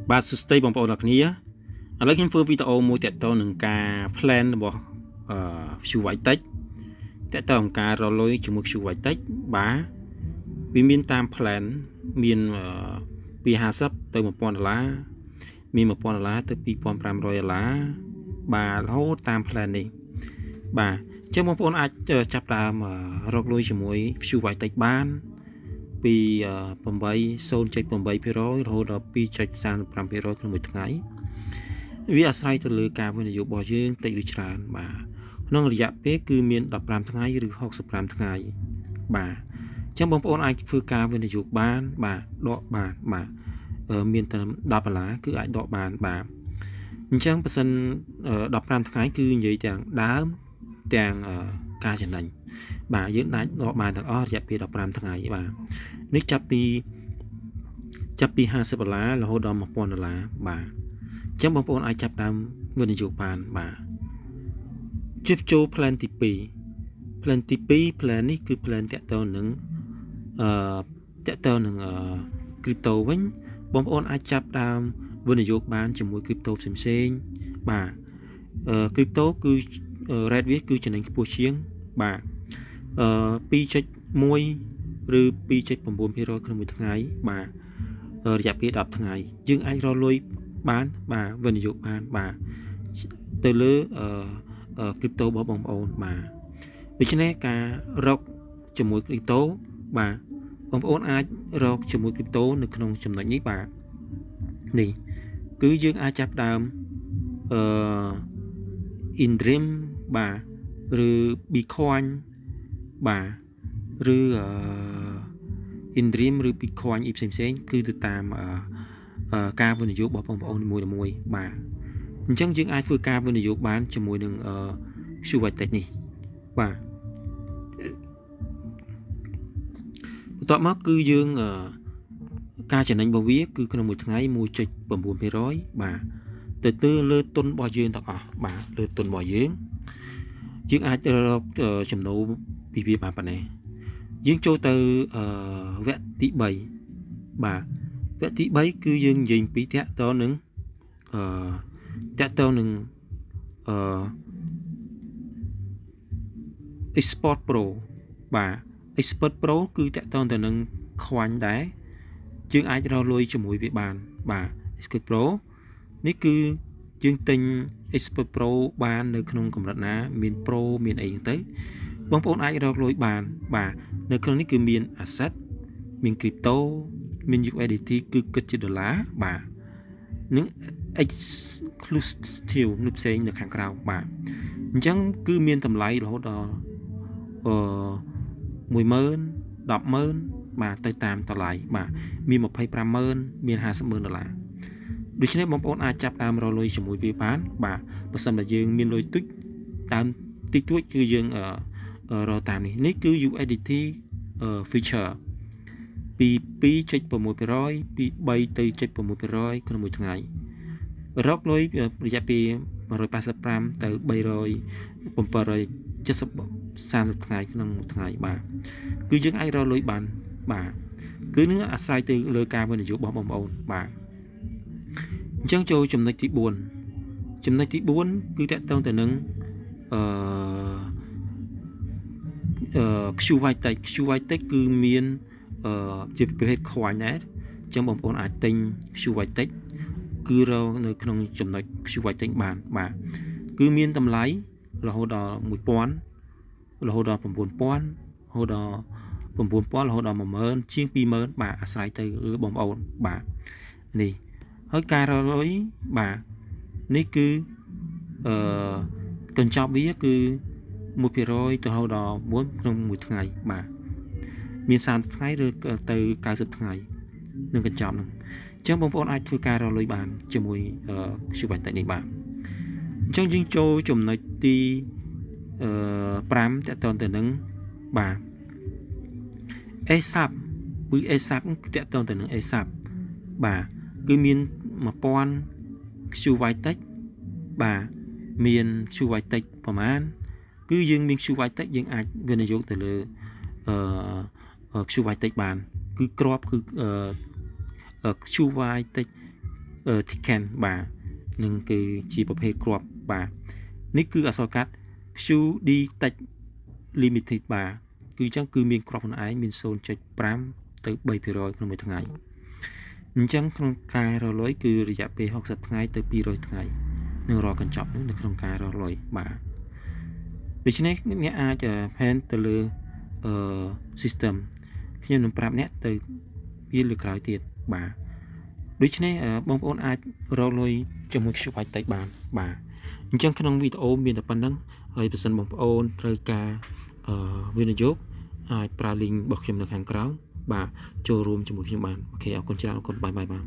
បាទសួស្តីបងប្អូនអរគ្នាឥឡូវខ្ញុំធ្វើវីដេអូមួយទាក់ទងនឹងការ plan របស់QWiTech ទាក់ទងនឹងការរកលុយជាមួយ QWiTech បាទវាមានតាម plan មានពី50ទៅ$1000មាន$1000ទៅ$2500បាទរហូតតាម plan នេះបាទអញ្ចឹងបងប្អូនអាចចាប់ដើមរកលុយជាមួយ QWiTech បានពី0.8% រហូតដល់ 2.35% ក្នុងមួយថ្ងៃវាអាស្រ័យទៅលើការវិនិយោគរបស់យើងតិចឬច្រើនបាទក្នុងរយៈពេលគឺមាន15ថ្ងៃឬ65ថ្ងៃបាទអញ្ចឹងបងប្អូនអាចធ្វើការវិនិយោគបានបាទដកបានបាទមានតែ$10គឺអាចដកបានបាទអញ្ចឹងបើសិន15ថ្ងៃគឺនិយាយទាំងដើមទាំងការចំណេញបាទយើងអាចដកបានទាំងអស់រយៈពេល15ថ្ងៃបាទនេះចាប់ពី$50រហូតដល់$1000បាទអញ្ចឹងបងប្អូនអាចចាប់ដើមវិនិយោគបានបាទជិះចូល plan ទី2 plan ទី2 plan នេះគឺ plan តាក់ទងនឹងcrypto វិញបងប្អូនអាចចាប់ដើមវិនិយោគបានជាមួយ crypto ផ្សេងៗបាទ crypto គឺ rate វាគឺចំណេញខ្ពស់ជាងបាទ2.1 ឬ 2.9% ក្នុងមួយថ្ងៃបាទរយៈពេល10ថ្ងៃយើងអាចរកលុយបានបាទវិនិយោគបានបាទទៅលើcrypto របស់បងប្អូនបាទដូច្នេះការរកជាមួយ crypto បាទបងប្អូនអាចរកជាមួយ crypto នៅក្នុងចំណុចនេះបាទនេះគឺយើងអាចចាប់ដើមEthereum បាទឬ Bitcoin បាទឬEthereum ឬ Bitcoin ផ្សេងៗគឺទៅតាមការវិនិយោគរបស់បងប្អូននីមួយៗបាទអញ្ចឹងយើងអាចធ្វើការវិនិយោគបានជាមួយនឹងQWiTech នេះបាទបន្ទាប់មកគឺយើងការចំណេញរបស់វាគឺក្នុងមួយថ្ងៃ 1.9% បាទទៅលើទុនរបស់យើងទាំងអស់បាទលើទុនរបស់យើងអាចរកចំណូលពីវាបានប៉ុណ្ណេះយើងចូលទៅវគ្គទី3បាទវគ្គទី3គឺយើងនិយាយពីតាក់ទងនឹងExport Pro បាទ Export Pro គឺតាក់ទងទៅនឹងខ្វាញ់ដែរយើងអាចរកលុយជាមួយវាបានបាទ Export Pro នេះគឺយើងទិញ Export Pro បាននៅក្នុងកម្រិតណាមាន Pro មានអីទៅបងប្អូនអាចរកលុយបានបាទនៅក្នុងនេះគឺមាន asset មាន crypto មាន USDT គឺគិតជាដុល្លារបាទនិង exclusive នៅផ្សេងនៅខាងក្រៅបាទអញ្ចឹងគឺមានតម្លៃរហូតដល់10000 100000បាទទៅតាមតម្លៃបាទមាន250,000មាន$50,000ដូច្នេះបងប្អូនអាចចាប់ដើមរកលុយជាមួយវាបានបាទបើសិនតែយើងមានលុយតិចតាមតិចតួចគឺយើងរកតាមនេះគឺ USDT feature ពី 2.6% ពី 3 ទៅ 7.6% ក្នុងមួយថ្ងៃរកលុយរយៈពេល185ទៅ770ថ្ងៃក្នុងមួយថ្ងៃបាទគឺយើងអាចរកលុយបានបាទគឺនឹងអាស្រ័យទៅលើការវិនិយោគរបស់បងប្អូនបាទអញ្ចឹងចូលចំណុចទី4ចំណុចទី4គឺតាក់ទងទៅនឹងQWiTech គឺមានជាប្រភេទ coin ដែរអញ្ចឹងបងប្អូនអាចទិញ QWiTech គឺរកនៅក្នុងចំណុច QWiTech បានបាទគឺមានតម្លៃរហូតដល់1000រហូតដល់9000រហូតដល់9000រហូតដល់10000ជាង20000បាទអាស្រ័យទៅលើបងប្អូនបាទនេះហើយការរកលុយបាទនេះគឺកញ្ចប់វាគឺ1% ទៅរហូតដល់4ក្នុងមួយថ្ងៃបាទមាន30ថ្ងៃឬទៅ90ថ្ងៃនឹងកញ្ចប់ហ្នឹងអញ្ចឹងបងប្អូនអាចធ្វើការរកលុយបានជាមួយQWiTechនេះបាទអញ្ចឹងយើងចូលចំណុចទី5តាក់ទងទៅនឹងបាទ ASAP គឺ ASAP តាក់ទងទៅនឹង ASAP បាទគឺមាន1000 QWiTech បាទមាន QWiTech ប្រមាណគឺយើងមាន QWiTech យើងអាចវិនិយោគទៅលើQWiTech បានគឺក្របគឺ QY តិច Ticket បាទនឹងគឺជាប្រភេទគ្រាប់បាទនេះគឺអក្សរកាត់ QD តិច limited បាទគឺអញ្ចឹងគឺមានគ្រាប់ខ្លួនឯងមាន 0.5 ទៅ 3% ក្នុងមួយថ្ងៃអញ្ចឹងក្នុងការរលុយគឺរយៈពេល60ថ្ងៃទៅ200ថ្ងៃនឹងរកកញ្ចប់នោះនៅក្នុងការរលុយបាទដូច្នេះអ្នកអាចផែនទៅលើsystem ខ្ញុំនឹងប្រាប់អ្នកទៅវាលើក្រោយទៀតបាទដូច្នេះបងប្អូនអាចរកលុយជាមួយ QY តិចបានបាទអញ្ចឹងក្នុងវីដេអូមានតែប៉ុណ្្នឹងហើយបើសិនបងប្អូនត្រូវការវិនិយោគអាចប្រើ link របស់ខ្ញុំនៅខាងក្រោមបាទចូលរួមជាមួយខ្ញុំបានអូខេអរគុណច្រើនអរគុណបាយបាទ